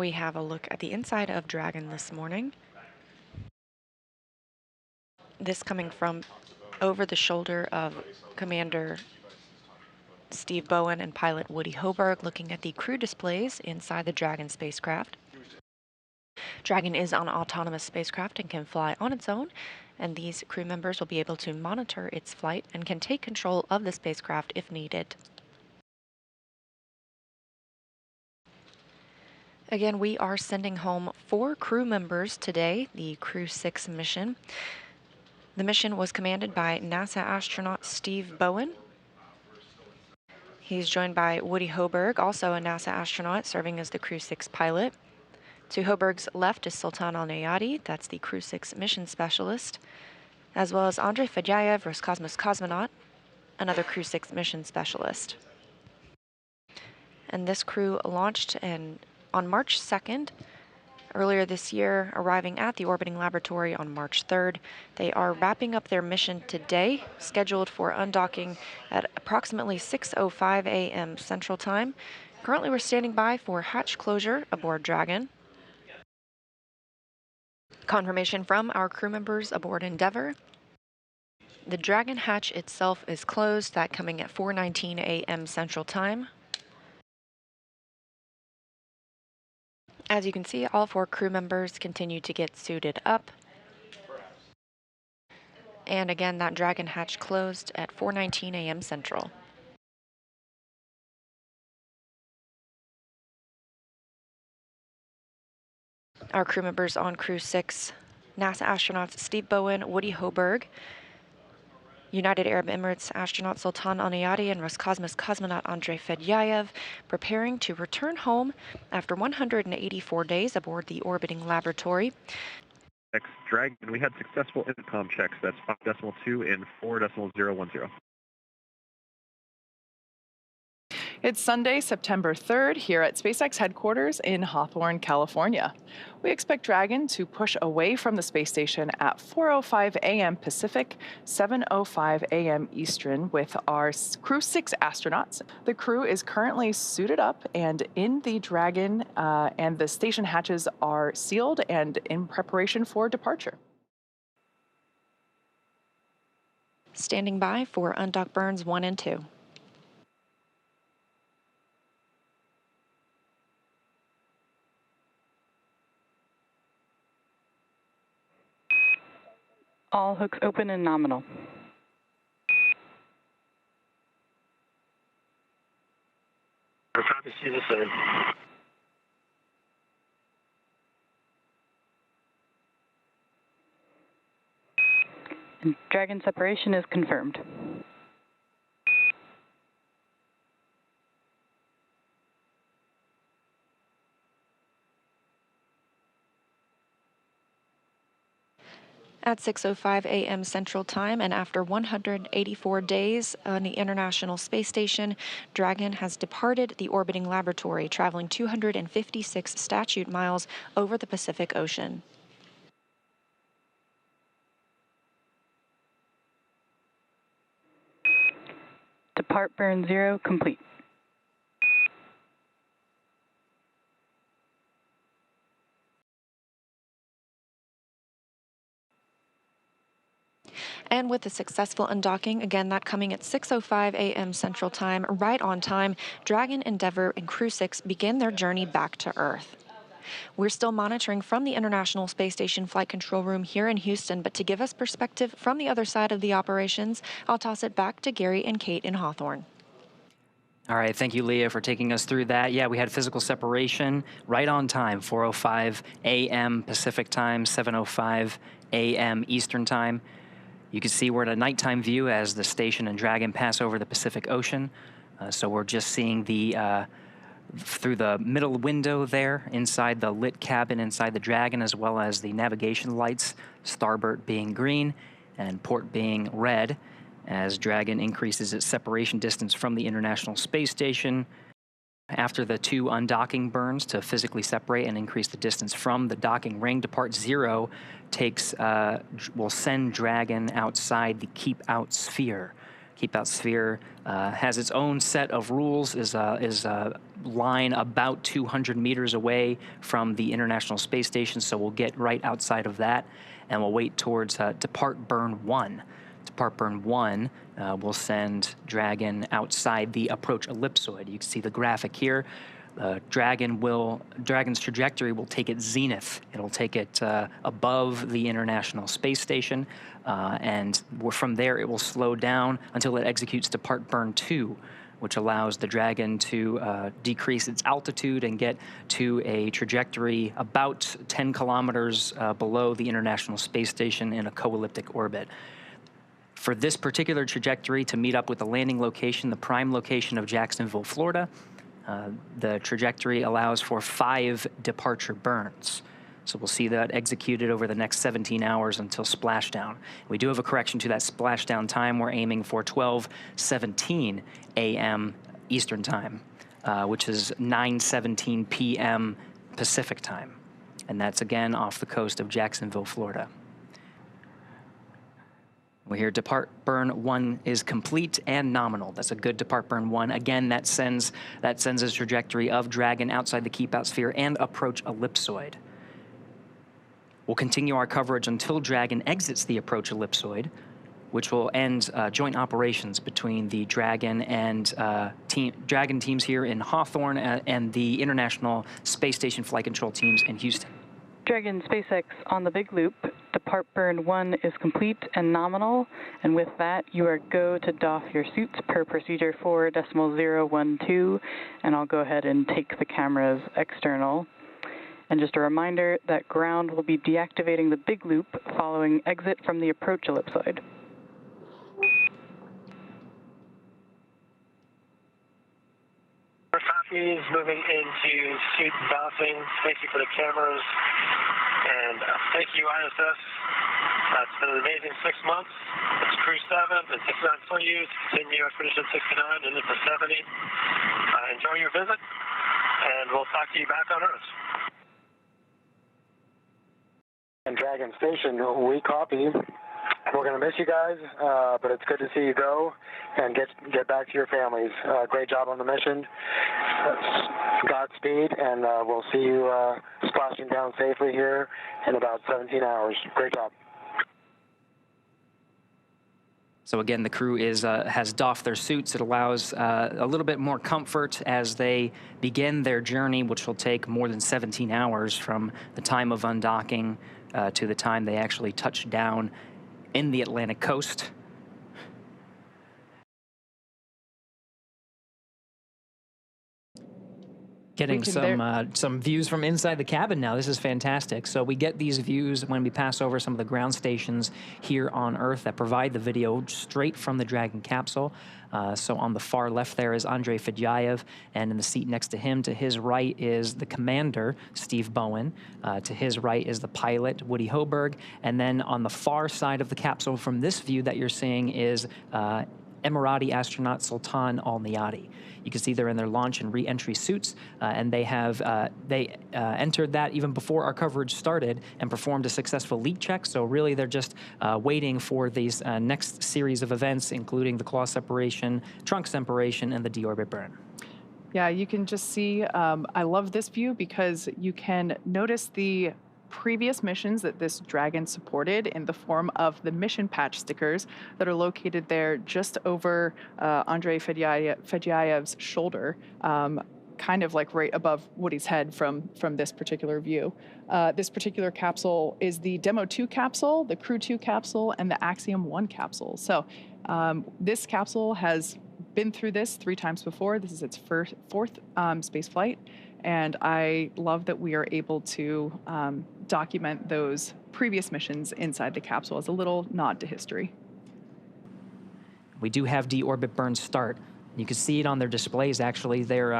we have a look at the inside of Dragon this morning. This coming from over the shoulder of Commander Steve Bowen and pilot Woody Hoberg, looking at the crew displays inside the Dragon spacecraft. Dragon is an autonomous spacecraft and can fly on its own, and these crew members will be able to monitor its flight and can take control of the spacecraft if needed. Again, we are sending home 4 crew members today, the Crew 6 mission. The mission was commanded by NASA astronaut Steve Bowen. He's joined by Woody Hoberg, also a NASA astronaut serving as the Crew 6 pilot. To Hoberg's left is Sultan Al-Neyadi, that's the Crew 6 mission specialist, as well as Andrei Fedyaev, Roscosmos cosmonaut, another Crew 6 mission specialist. And this crew launched on March 2nd, earlier this year, arriving at the orbiting laboratory on March 3rd. They are wrapping up their mission today, scheduled for undocking at approximately 6:05 a.m. Central Time. Currently, we're standing by for hatch closure aboard Dragon. Confirmation from our crew members aboard Endeavour. The Dragon hatch itself is closed, that coming at 4:19 a.m. Central Time. As you can see, all 4 crew members continue to get suited up. And again, that Dragon hatch closed at 4:19 a.m. Central. Our crew members on Crew 6, NASA astronauts Steve Bowen, Woody Hoberg, United Arab Emirates astronaut Sultan Al-Neyadi and Roscosmos cosmonaut Andrei Fedyaev, preparing to return home after 184 days aboard the orbiting laboratory. Dragon, we had successful intercom checks. That's 5.2 and 4.010. It's Sunday, September 3rd, here at SpaceX headquarters in Hawthorne, California. We expect Dragon to push away from the space station at 4:05 a.m. Pacific, 7:05 a.m. Eastern with our Crew 6 astronauts. The crew is currently suited up and in the Dragon, and the station hatches are sealed and in preparation for departure. Standing by for undock burns 1 and 2. All hooks open and nominal. Copy, see this side. Dragon separation is confirmed. At 6:05 a.m. Central Time, and after 184 days on the International Space Station, Dragon has departed the orbiting laboratory, traveling 256 statute miles over the Pacific Ocean. Depart burn 0 complete. And with the successful undocking, again, that coming at 6:05 a.m. Central Time, right on time, Dragon, Endeavour, and Crew 6 begin their journey back to Earth. We're still monitoring from the International Space Station Flight Control Room here in Houston, but to give us perspective from the other side of the operations, I'll toss it back to Gary and Kate in Hawthorne. All right, thank you, Leah, for taking us through that. Yeah, we had physical separation right on time, 4:05 a.m. Pacific time, 7:05 a.m. Eastern time. You can see we're at a nighttime view as the station and Dragon pass over the Pacific Ocean. So we're just seeing the through the middle window there inside the lit cabin inside the Dragon, as well as the navigation lights, starboard being green and port being red, as Dragon increases its separation distance from the International Space Station. After the 2 undocking burns to physically separate and increase the distance from the docking ring, Depart 0 will send Dragon outside the Keep Out sphere. Keep Out Sphere has its own set of rules, is a line about 200 meters away from the International Space Station, so we'll get right outside of that, and we'll wait towards Depart Burn 1. Depart Burn 1 will send Dragon outside the approach ellipsoid. You can see the graphic here. Dragon's trajectory will take it zenith. It'll take it above the International Space Station, and from there it will slow down until it executes Depart Burn 2, which allows the Dragon to decrease its altitude and get to a trajectory about 10 kilometers below the International Space Station in a co-elliptic orbit. For this particular trajectory to meet up with the landing location, the prime location of Jacksonville, Florida, the trajectory allows for 5 departure burns. So we'll see that executed over the next 17 hours until splashdown. We do have a correction to that splashdown time. We're aiming for 12:17 a.m. Eastern Time, which is 9:17 p.m. Pacific Time. And that's again off the coast of Jacksonville, Florida. We hear Depart Burn 1 is complete and nominal. That's a good Depart Burn 1. Again, that sends a trajectory of Dragon outside the Keep Out Sphere and approach ellipsoid. We'll continue our coverage until Dragon exits the approach ellipsoid, which will end joint operations between the Dragon and Dragon teams here in Hawthorne and the International Space Station Flight Control teams in Houston. Dragon SpaceX on the big loop. Depart Burn 1 is complete and nominal, and with that, you are go to doff your suits per procedure 4.012, and I'll go ahead and take the cameras external. And just a reminder that ground will be deactivating the big loop following exit from the approach ellipsoid. Copies moving into suit bouncing. Thank you for the cameras. And thank you, ISS. It's been an amazing 6 months. It's Crew 7 and 69 Soyuz. Continue Expedition 69 and into 70. Enjoy your visit, and we'll talk to you back on Earth. And Dragon Station, we copy. We're going to miss you guys, but it's good to see you go and get back to your families. Great job on the mission. Godspeed, and we'll see you splashing down safely here in about 17 hours. Great job. So again, the crew has doffed their suits. It allows a little bit more comfort as they begin their journey, which will take more than 17 hours from the time of undocking to the time they actually touch down in the Atlantic coast. Getting some views from inside the cabin now. This is fantastic. So we get these views when we pass over some of the ground stations here on Earth that provide the video straight from the Dragon capsule. So on the far left there is Andrei Fedyaev, and in the seat next to him, to his right, is the commander, Steve Bowen. To his right is the pilot, Woody Hoberg. And then on the far side of the capsule from this view that you're seeing is Emirati astronaut Sultan Al-Niyati. You can see they're in their launch and re-entry suits, and they have entered that even before our coverage started and performed a successful leak check. So really, they're just waiting for these next series of events, including the claw separation, trunk separation, and the deorbit burn. Yeah, you can just see, I love this view because you can notice the previous missions that this Dragon supported in the form of the mission patch stickers that are located there just over Andrei Fedyaev's shoulder, kind of like right above Woody's head from this particular view. This particular capsule is the Demo 2 capsule, the Crew 2 capsule, and the Axiom 1 capsule. So this capsule has been through this 3 times before. This is its fourth space flight. And I love that we are able to document those previous missions inside the capsule as a little nod to history. We do have deorbit burn start. You can see it on their displays, actually. They're,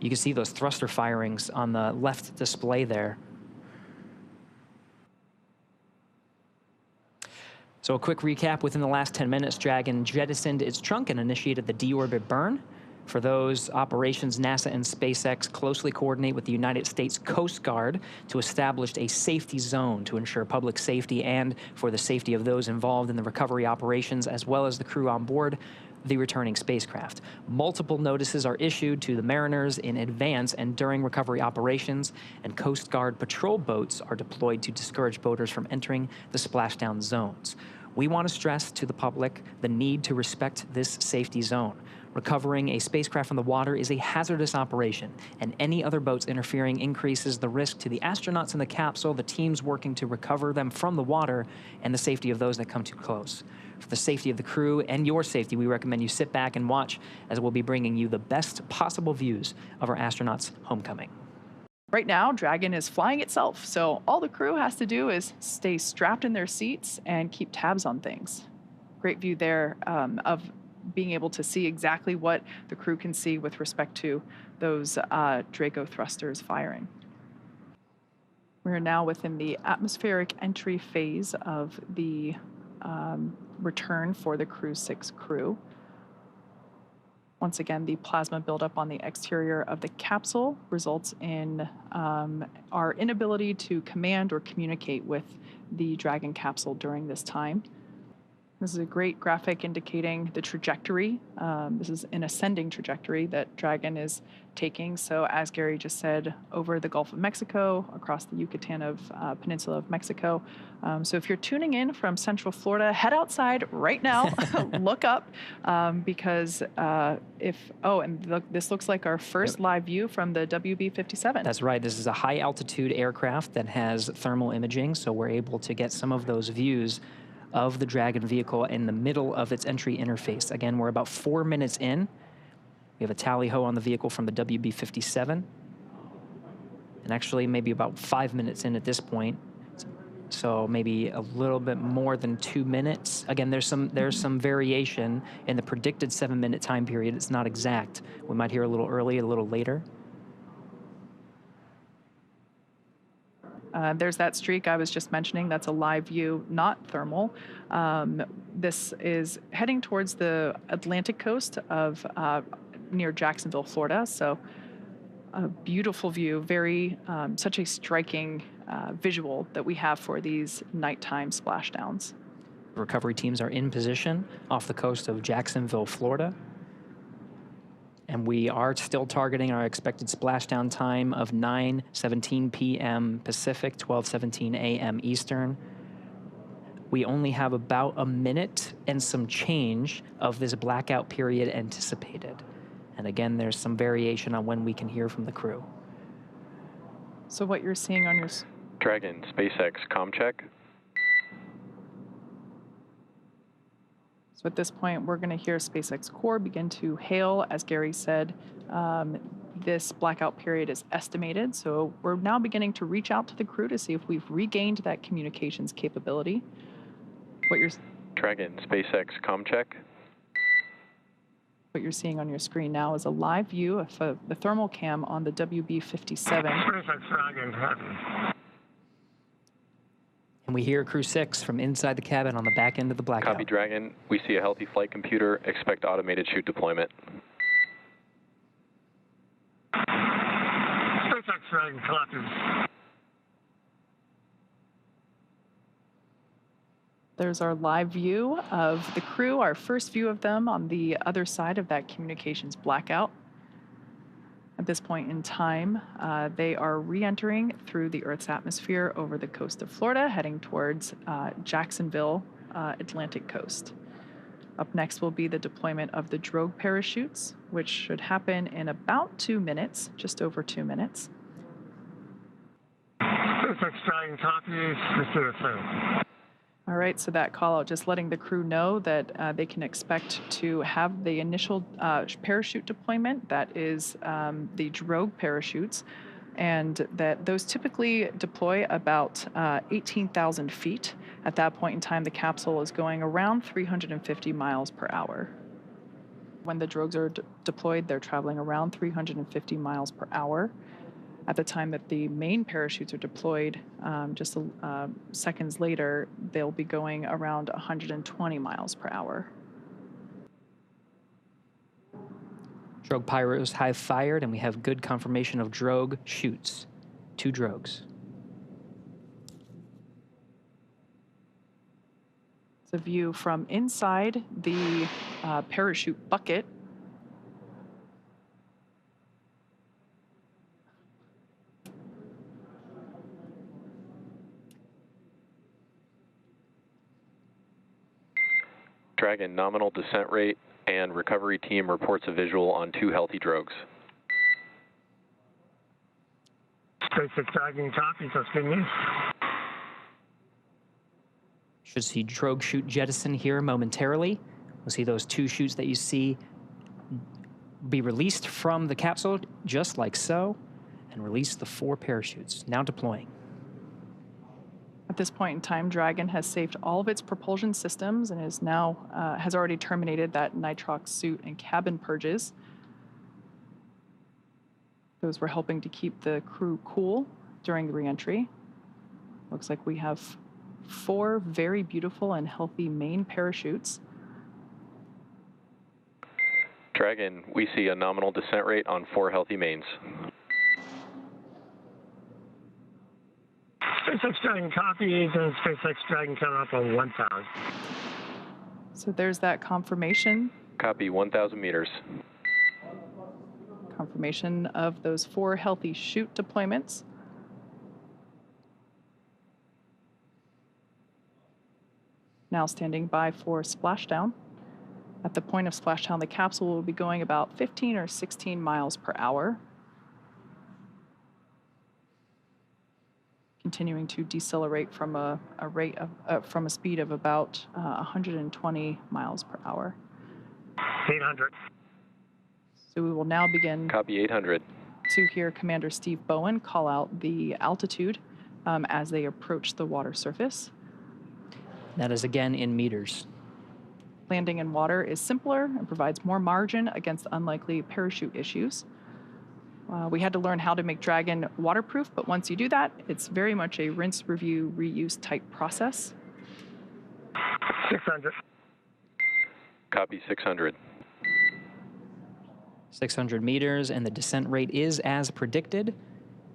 you can see those thruster firings on the left display there. So a quick recap, within the last 10 minutes, Dragon jettisoned its trunk and initiated the deorbit burn. For those operations, NASA and SpaceX closely coordinate with the United States Coast Guard to establish a safety zone to ensure public safety and for the safety of those involved in the recovery operations, as well as the crew on board the returning spacecraft. Multiple notices are issued to the mariners in advance and during recovery operations, and Coast Guard patrol boats are deployed to discourage boaters from entering the splashdown zones. We want to stress to the public the need to respect this safety zone. Recovering a spacecraft from the water is a hazardous operation, and any other boats interfering increases the risk to the astronauts in the capsule, the teams working to recover them from the water, and the safety of those that come too close. For the safety of the crew and your safety, we recommend you sit back and watch, as we'll be bringing you the best possible views of our astronauts' homecoming. Right now, Dragon is flying itself, so all the crew has to do is stay strapped in their seats and keep tabs on things. Great view there of being able to see exactly what the crew can see with respect to those Draco thrusters firing. We're now within the atmospheric entry phase of the return for the Crew 6 crew. Once again, the plasma buildup on the exterior of the capsule results in our inability to command or communicate with the Dragon capsule during this time. This is a great graphic indicating the trajectory. This is an ascending trajectory that Dragon is taking. So as Gary just said, over the Gulf of Mexico, across the Yucatan Peninsula of Mexico. So if you're tuning in from Central Florida, head outside right now, look up, because this looks like our first live view from the WB-57. That's right. This is a high altitude aircraft that has thermal imaging, so we're able to get some of those views of the Dragon vehicle in the middle of its entry interface. Again, we're about 4 minutes in. We have a tally-ho on the vehicle from the WB-57. And actually maybe about 5 minutes in at this point. So maybe a little bit more than 2 minutes. Again, there's some variation in the predicted 7-minute time period. It's not exact. We might hear a little early, a little later. There's that streak I was just mentioning. That's a live view, not thermal. This is heading towards the Atlantic coast of near Jacksonville, Florida. So a beautiful view, such a striking visual that we have for these nighttime splashdowns. Recovery teams are in position off the coast of Jacksonville, Florida. And we are still targeting our expected splashdown time of 9:17 p.m. Pacific, 12:17 a.m. Eastern. We only have about a minute and some change of this blackout period anticipated. And again, there's some variation on when we can hear from the crew. So what you're seeing on your... Dragon, SpaceX, comm check. So at this point, we're going to hear SpaceX Core begin to hail. As Gary said, this blackout period is estimated. So we're now beginning to reach out to the crew to see if we've regained that communications capability. Dragon, SpaceX, comm check. What you're seeing on your screen now is a live view of the thermal cam on the WB-57. SpaceX Dragon, And we hear Crew 6 from inside the cabin on the back end of the blackout. Copy, Dragon. We see a healthy flight computer. Expect automated chute deployment. SpaceX Dragon, copy. There's our live view of the crew, our first view of them on the other side of that communications blackout. At this point in time, they are re-entering through the Earth's atmosphere over the coast of Florida, heading towards Jacksonville, Atlantic coast. Up next will be the deployment of the drogue parachutes, which should happen in about 2 minutes, just over 2 minutes. SpaceX Dragon, copy. Receive it. All right, so that call out, just letting the crew know that they can expect to have the initial parachute deployment, that is the drogue parachutes, and that those typically deploy about 18,000 feet. At that point in time, the capsule is going around 350 miles per hour. When the drogues are deployed, they're traveling around 350 miles per hour. At the time that the main parachutes are deployed, just seconds later, they'll be going around 120 miles per hour. Drogue pyros have fired, and we have good confirmation of drogue shoots. 2 drogues. It's a view from inside the parachute bucket. Dragon, nominal descent rate and recovery team reports a visual on 2 healthy drogues. SpaceX Dragon copy, that's good news. Should see drogue chute jettison here momentarily. We'll see those 2 chutes that you see be released from the capsule, just like so, and release the 4 parachutes, now deploying. At this point in time, Dragon has saved all of its propulsion systems and is now has already terminated that nitrox suit and cabin purges. Those were helping to keep the crew cool during the reentry. Looks like we have 4 very beautiful and healthy main parachutes. Dragon, we see a nominal descent rate on 4 healthy mains. SpaceX Dragon copies, and SpaceX Dragon coming up on 1,000. So there's that confirmation. Copy, 1,000 meters. Confirmation of those 4 healthy chute deployments. Now standing by for splashdown. At the point of splashdown, the capsule will be going about 15 or 16 miles per hour. Continuing to decelerate from a rate of from a speed of about 120 miles per hour. 800. So we will now begin. Copy, 800. To hear Commander Steve Bowen call out the altitude as they approach the water surface. That is again in meters. Landing in water is simpler and provides more margin against unlikely parachute issues. We had to learn how to make Dragon waterproof, but once you do that, it's very much a rinse, review, reuse type process. 600. Copy, 600. 600 meters, and the descent rate is as predicted,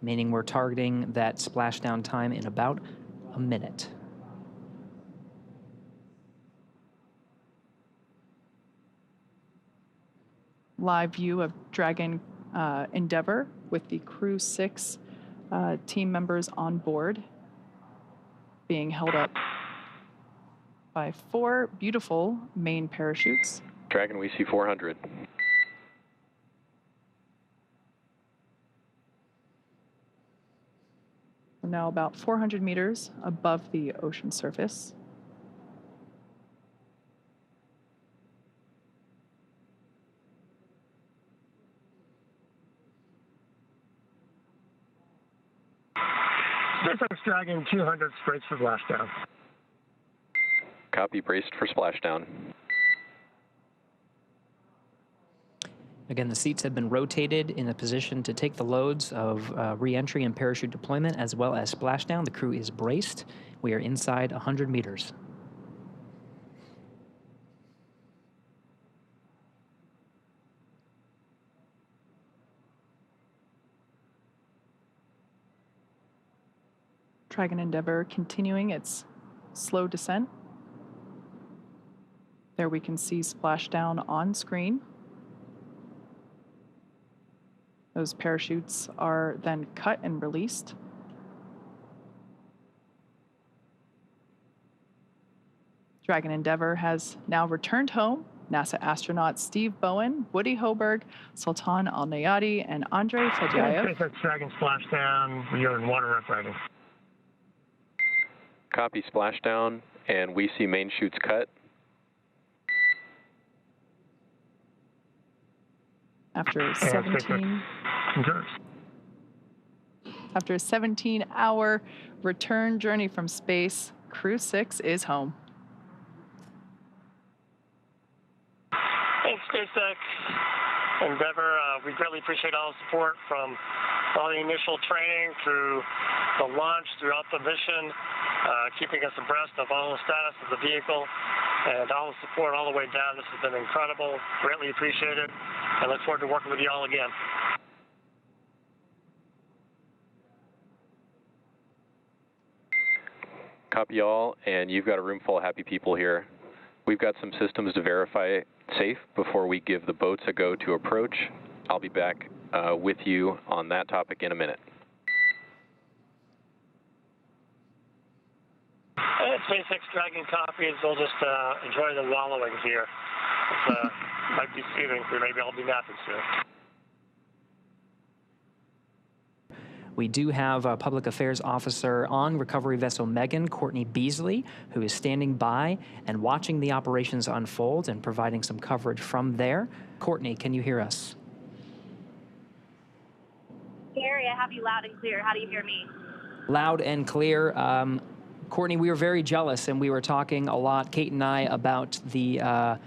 meaning we're targeting that splashdown time in about a minute. Live view of Dragon Endeavour with the Crew 6 team members on board, being held up by 4 beautiful main parachutes. Dragon, we see 400. We're now about 400 meters above the ocean surface. SpaceX Dragon 200 braced for splashdown. Copy, braced for splashdown. Again, the seats have been rotated in a position to take the loads of re-entry and parachute deployment as well as splashdown. The crew is braced. We are inside 100 meters. Dragon Endeavour continuing its slow descent. There we can see splashdown on screen. Those parachutes are then cut and released. Dragon Endeavour has now returned home. NASA astronauts Steve Bowen, Woody Hoburg, Sultan Al-Nayati, and Andrei Fedyaev. SpaceX Dragon splashdown. You're in water rough riding. Copy, splashdown, and we see main chutes cut. After a 17-hour return journey from space, Crew 6 is home. Thanks, SpaceX Endeavour. We greatly appreciate all the support from all the initial training through the launch, throughout the mission, keeping us abreast of all the status of the vehicle, and all the support all the way down. This has been incredible. Greatly appreciated. I look forward to working with you all again. Copy all, and you've got a room full of happy people here. We've got some systems to verify safe before we give the boats a go to approach. I'll be back with you on that topic in a minute. SpaceX Dragon copies. We'll just enjoy the wallowing here. It might be soothing, so maybe I'll be napping soon. We do have a public affairs officer on recovery vessel Megan, Courtney Beasley, who is standing by and watching the operations unfold and providing some coverage from there. Courtney, can you hear us? Gary, I have you loud and clear. How do you hear me? Loud and clear. Courtney, we were very jealous, and we were talking a lot, Kate and I, about the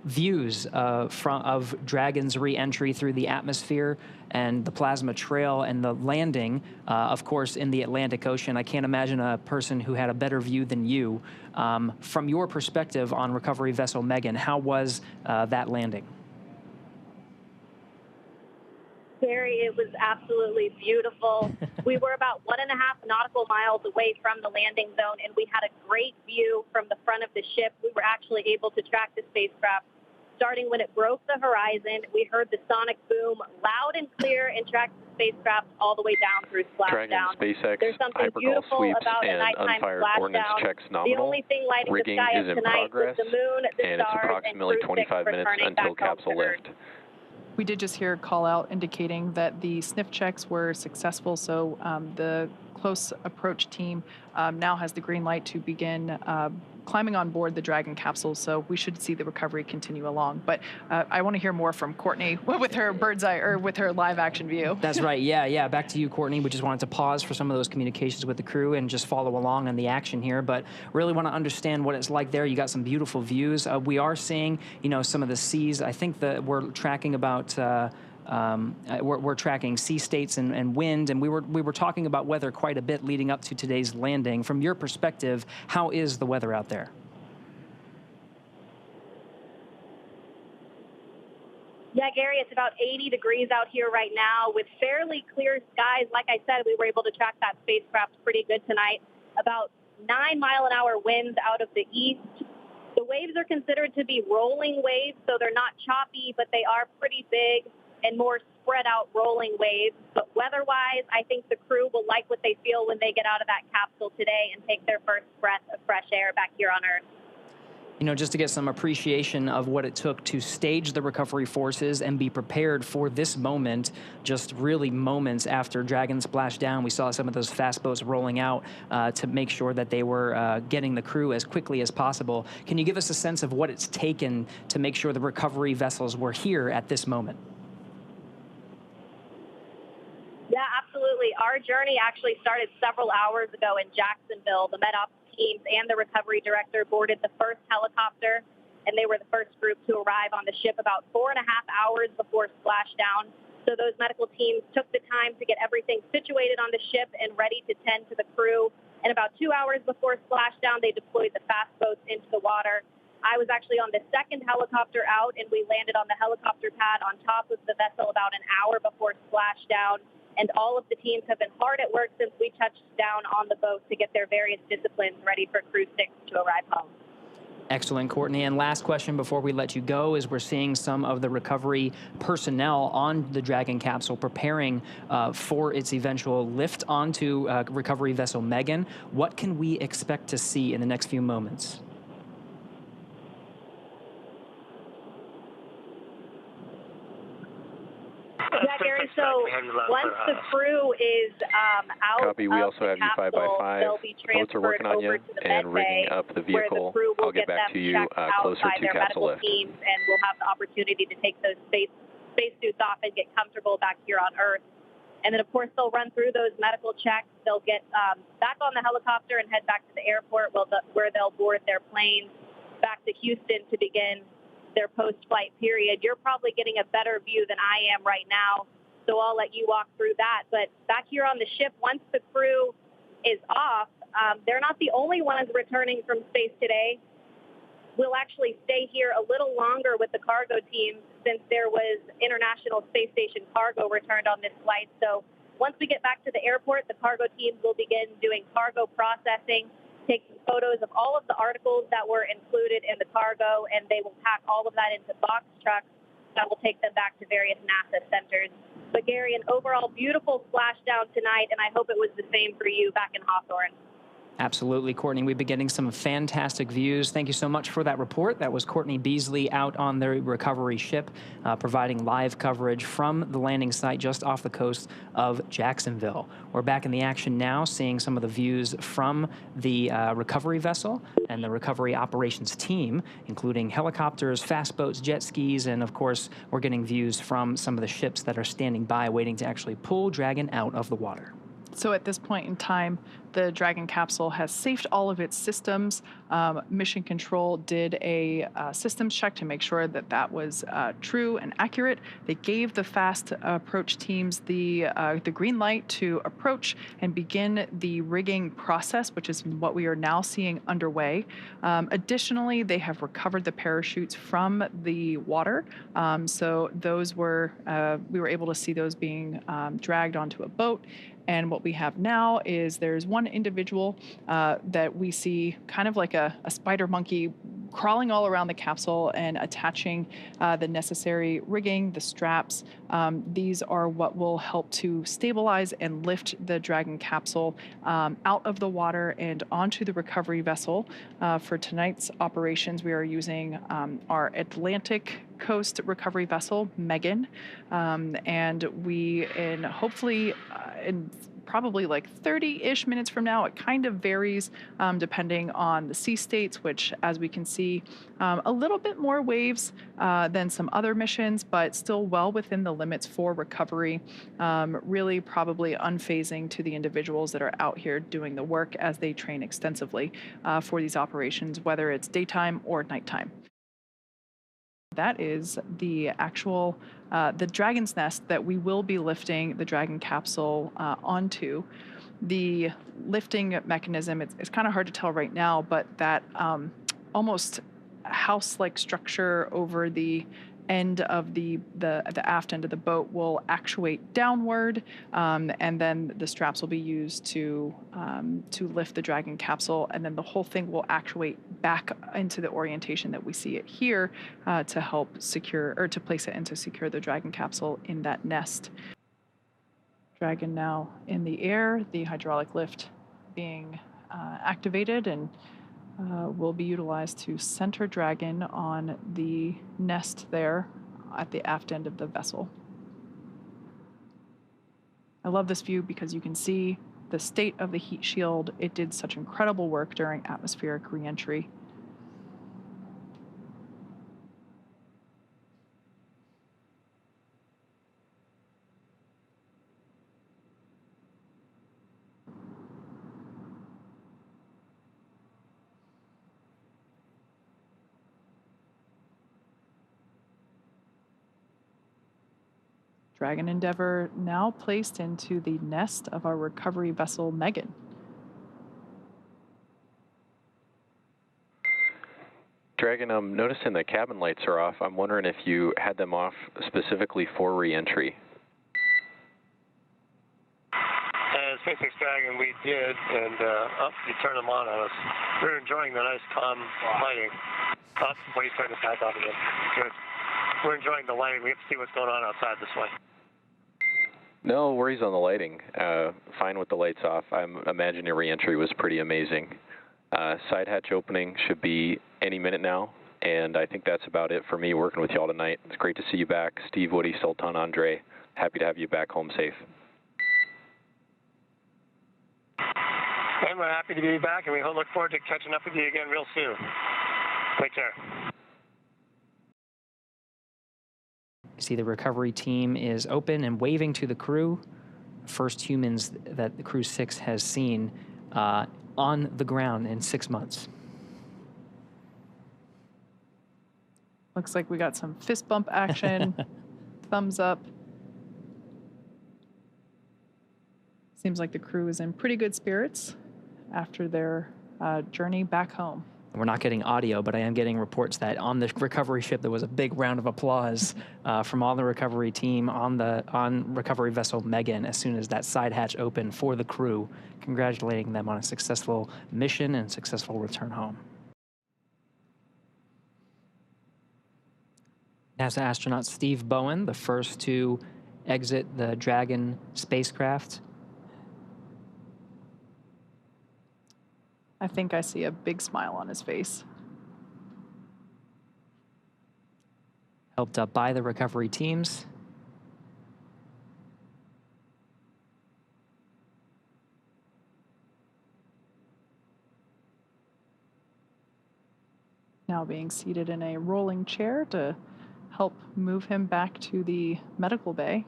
views of Dragon's re-entry through the atmosphere and the plasma trail and the landing, of course, in the Atlantic Ocean. I can't imagine a person who had a better view than you. From your perspective on recovery vessel Megan, how was that landing? Gary, it was absolutely beautiful. We were about 1.5 nautical miles away from the landing zone, and we had a great view from the front of the ship. We were actually able to track the spacecraft. Starting when it broke the horizon, we heard the sonic boom loud and clear and tracked the spacecraft all the way down through splashdown. Dragon, SpaceX, There's something hypergol beautiful sweeps, about a and nighttime unfired ordnance splashdown. checks The nominal. only thing lighting Rigging the sky is up in tonight progress, was the moon, the and it's stars, approximately and Crew 25 6 minutes returning until back home capsule to Earth. lift. We did just hear a call out indicating that the sniff checks were successful, so the close approach team now has the green light to begin climbing on board the Dragon capsule, so we should see the recovery continue along. But I want to hear more from Courtney with her bird's eye, or with her live action view. That's right. Yeah. Back to you, Courtney. We just wanted to pause for some of those communications with the crew and just follow along on the action here. But really want to understand what it's like there. You got some beautiful views. We are seeing, some of the seas. I think that we're tracking about. We're tracking sea states and wind, and we were talking about weather quite a bit leading up to today's landing. From your perspective, how is the weather out there? Yeah, Gary, it's about 80 degrees out here right now with fairly clear skies. Like I said, we were able to track that spacecraft pretty good tonight. About 9-mile-an-hour winds out of the east. The waves are considered to be rolling waves, so they're not choppy, but they are pretty big and more spread out rolling waves. But weather-wise, I think the crew will like what they feel when they get out of that capsule today and take their first breath of fresh air back here on Earth. Just to get some appreciation of what it took to stage the recovery forces and be prepared for this moment, just really moments after Dragon splashed down. We saw some of those fast boats rolling out to make sure that they were getting the crew as quickly as possible. Can you give us a sense of what it's taken to make sure the recovery vessels were here at this moment? Yeah, absolutely. Our journey actually started several hours ago in Jacksonville. The MedOps teams and the recovery director boarded the first helicopter, and they were the first group to arrive on the ship about 4.5 hours before splashdown. So those medical teams took the time to get everything situated on the ship and ready to tend to the crew. And about 2 hours before splashdown, they deployed the fast boats into the water. I was actually on the second helicopter out, and we landed on the helicopter pad on top of the vessel about an hour before splashdown. And all of the teams have been hard at work since we touched down on the boat to get their various disciplines ready for Crew 6 to arrive home. Excellent, Courtney. And last question before we let you go is we're seeing some of the recovery personnel on the Dragon capsule preparing for its eventual lift onto recovery vessel Megan. What can we expect to see in the next few moments? Yeah, Gary, so once the crew is out Copy. We of also the have you capsule, 5x5. they'll be Boats are working on you over to the and med rigging bay, up the where vehicle. the crew will I'll get back them to you checked out closer by to their capsule medical lift. teams, and we'll have the opportunity to take those spacesuits off and get comfortable back here on Earth. And then, of course, they'll run through those medical checks. They'll get back on the helicopter and head back to the airport where they'll board their plane back to Houston to begin their post-flight period. You're probably getting a better view than I am right now, so I'll let you walk through that. But back here on the ship, once the crew is off, they're not the only ones returning from space today. we'll actually stay here a little longer with the cargo team since there was International Space Station cargo returned on this flight. So once we get back to the airport, the cargo teams will begin doing cargo processing, taking photos of all of the articles that were included in the cargo, and they will pack all of that into box trucks that will take them back to various NASA centers. But Gary, an overall beautiful splashdown tonight, and I hope it was the same for you back in Hawthorne. Absolutely, Courtney. We've been getting some fantastic views. Thank you so much for that report. That was Courtney Beasley out on the recovery ship, providing live coverage from the landing site just off the coast of Jacksonville. We're back in the action now, seeing some of the views from the recovery vessel and the recovery operations team, including helicopters, fast boats, jet skis, and of course, we're getting views from some of the ships that are standing by waiting to actually pull Dragon out of the water. So at this point in time, the Dragon capsule has safed all of its systems. Mission Control did a systems check to make sure that that was true and accurate. They gave the fast approach teams the green light to approach and begin the rigging process, which is what we are now seeing underway. Additionally, they have recovered the parachutes from the water. So those were, we were able to see those being dragged onto a boat. And what we have now is there's one individual that we see kind of like a spider monkey crawling all around the capsule and attaching the necessary rigging, the straps. These are what will help to stabilize and lift the Dragon capsule out of the water and onto the recovery vessel. For tonight's operations, we are using our Atlantic Coast recovery vessel, Megan, and we, hopefully in probably like 30-ish minutes from now, it kind of varies depending on the sea states, which, as we can see, a little bit more waves than some other missions, but still well within the limits for recovery, really probably unfazing to the individuals that are out here doing the work as they train extensively for these operations, whether it's daytime or nighttime. That is the actual, the Dragon's Nest that we will be lifting the Dragon capsule onto. The lifting mechanism, it's kind of hard to tell right now, but that almost house-like structure over the end of the aft end of the boat will actuate downward, and then the straps will be used to lift the Dragon capsule, and then the whole thing will actuate back into the orientation that we see it here to help secure, or to place it and to secure the Dragon capsule in that nest. Dragon now in the air, the hydraulic lift being activated, and will be utilized to center Dragon on the nest there at the aft end of the vessel. I love this view because you can see the state of the heat shield. It did such incredible work during atmospheric reentry. Dragon Endeavour now placed into the nest of our recovery vessel, Megan. Dragon, I'm noticing the cabin lights are off. I'm wondering if you had them off specifically for re-entry. SpaceX Dragon, we did, and you turned them on us. We're enjoying the nice calm lighting. What are you turning the back on again? Good. We're enjoying the lighting. We have to see what's going on outside this way. No worries on the lighting. Fine with the lights off. I'm imagining your re-entry was pretty amazing. Side hatch opening should be any minute now, and I think that's about it for me working with you all tonight. It's great to see you back. Steve, Woody, Sultan, Andre, happy to have you back home safe. And we're happy to be back, and we look forward to catching up with you again real soon. Take care. See, the recovery team is open and waving to the crew. First humans that the Crew 6 has seen on the ground in 6 months. Looks like we got some fist bump action, thumbs up. Seems like the crew is in pretty good spirits after their journey back home. We're not getting audio, but I am getting reports that on the recovery ship there was a big round of applause from all the recovery team on recovery vessel Megan as soon as that side hatch opened for the crew, congratulating them on a successful mission and successful return home. NASA astronaut Steve Bowen, the first to exit the Dragon spacecraft. I think I see a big smile on his face. Helped up by the recovery teams. Now being seated in a rolling chair to help move him back to the medical bay,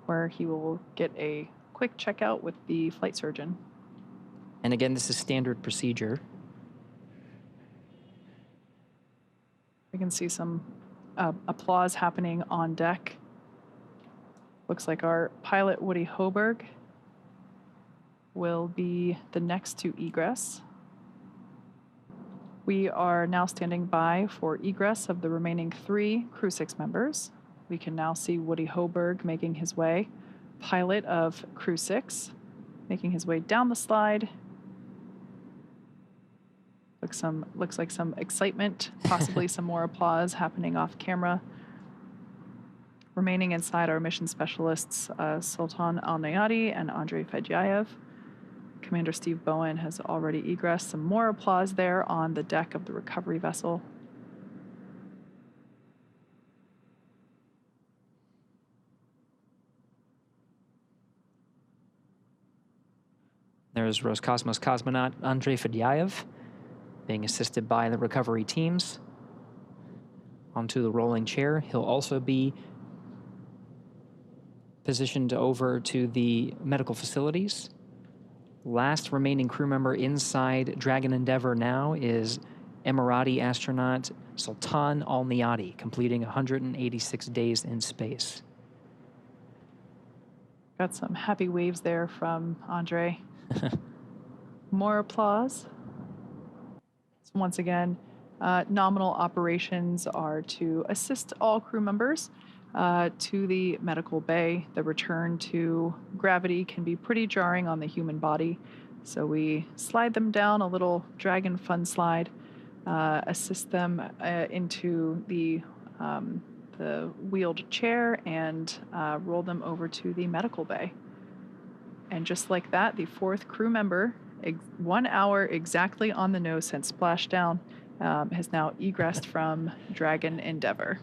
where he will get a quick checkout with the flight surgeon. And again, this is standard procedure. We can see some applause happening on deck. Looks like our pilot, Woody Hoberg, will be the next to egress. We are now standing by for egress of the remaining 3 Crew 6 members. We can now see Woody Hoberg making his way, pilot of Crew 6, making his way down the slide. Looks like some excitement, possibly some more applause happening off camera. Remaining inside are mission specialists Sultan Al-Nayati and Andrei Fedyaev. Commander Steve Bowen has already egressed. Some more applause there on the deck of the recovery vessel. There's Roscosmos cosmonaut Andrei Fedyaev being assisted by the recovery teams onto the rolling chair. He'll also be positioned over to the medical facilities. Last remaining crew member inside Dragon Endeavour now is Emirati astronaut Sultan Al-Nayati, completing 186 days in space. Got some happy waves there from Andre. More applause. So once again, nominal operations are to assist all crew members to the medical bay. The return to gravity can be pretty jarring on the human body, so we slide them down a little Dragon fun slide, assist them into the wheeled chair, and roll them over to the medical bay. And just like that, the 4th crew member, 1 hour exactly on the nose since splashdown, has now egressed from Dragon Endeavour.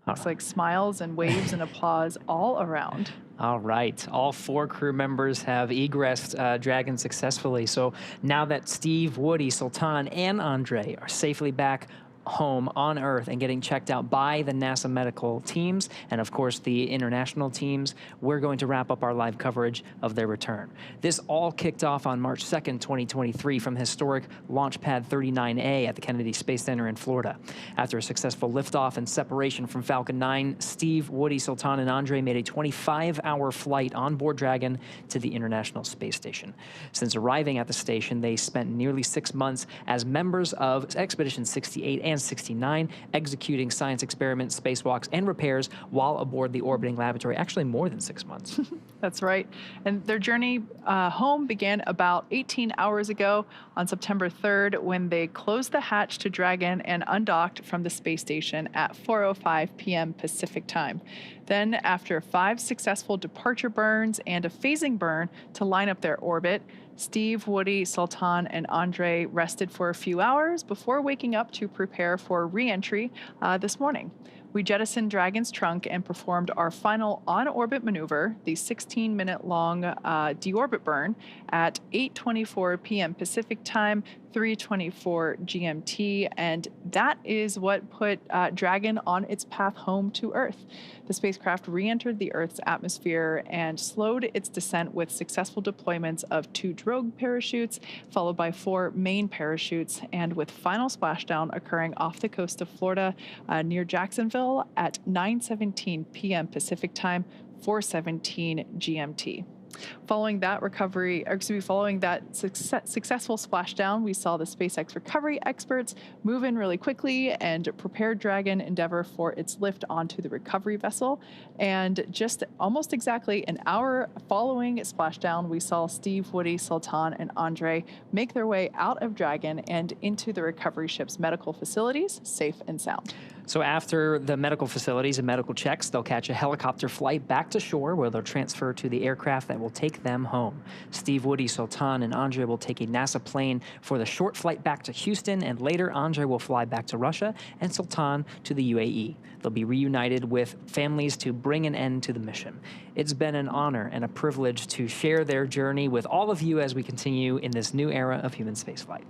Looks like smiles and waves and applause all around. All right. All 4 crew members have egressed Dragon successfully. So now that Steve, Woody, Sultan, and Andre are safely back home on Earth and getting checked out by the NASA medical teams and, of course, the international teams, we're going to wrap up our live coverage of their return. This all kicked off on March 2nd, 2023 from historic Launch Pad 39A at the Kennedy Space Center in Florida. After a successful liftoff and separation from Falcon 9, Steve, Woody, Sultan, and Andre made a 25-hour flight on board Dragon to the International Space Station. Since arriving at the station, they spent nearly 6 months as members of Expedition 68 and 69, executing science experiments, spacewalks, and repairs while aboard the orbiting laboratory. Actually, more than 6 months. That's right. And their journey home began about 18 hours ago on September 3rd when they closed the hatch to Dragon and undocked from the space station at 4:05 p.m. Pacific time. Then, after 5 successful departure burns and a phasing burn to line up their orbit, Steve, Woody, Sultan, and Andre rested for a few hours before waking up to prepare for re-entry this morning. We jettisoned Dragon's trunk and performed our final on-orbit maneuver, the 16-minute-long deorbit burn, at 8:24 p.m. Pacific time, 3:24 GMT, and that is what put Dragon on its path home to Earth. The spacecraft re-entered the Earth's atmosphere and slowed its descent with successful deployments of 2 drogue parachutes, followed by 4 main parachutes, and with final splashdown occurring off the coast of Florida near Jacksonville at 9:17 p.m. Pacific time, 4:17 GMT. Following that successful splashdown, we saw the SpaceX recovery experts move in really quickly and prepare Dragon Endeavour for its lift onto the recovery vessel. And just almost exactly an hour following splashdown, we saw Steve, Woody, Sultan, and Andre make their way out of Dragon and into the recovery ship's medical facilities, safe and sound. So after the medical facilities and medical checks, they'll catch a helicopter flight back to shore where they'll transfer to the aircraft that will take them home. Steve, Woody, Sultan, and Andre will take a NASA plane for the short flight back to Houston, and later Andre will fly back to Russia and Sultan to the UAE. They'll be reunited with families to bring an end to the mission. It's been an honor and a privilege to share their journey with all of you as we continue in this new era of human spaceflight.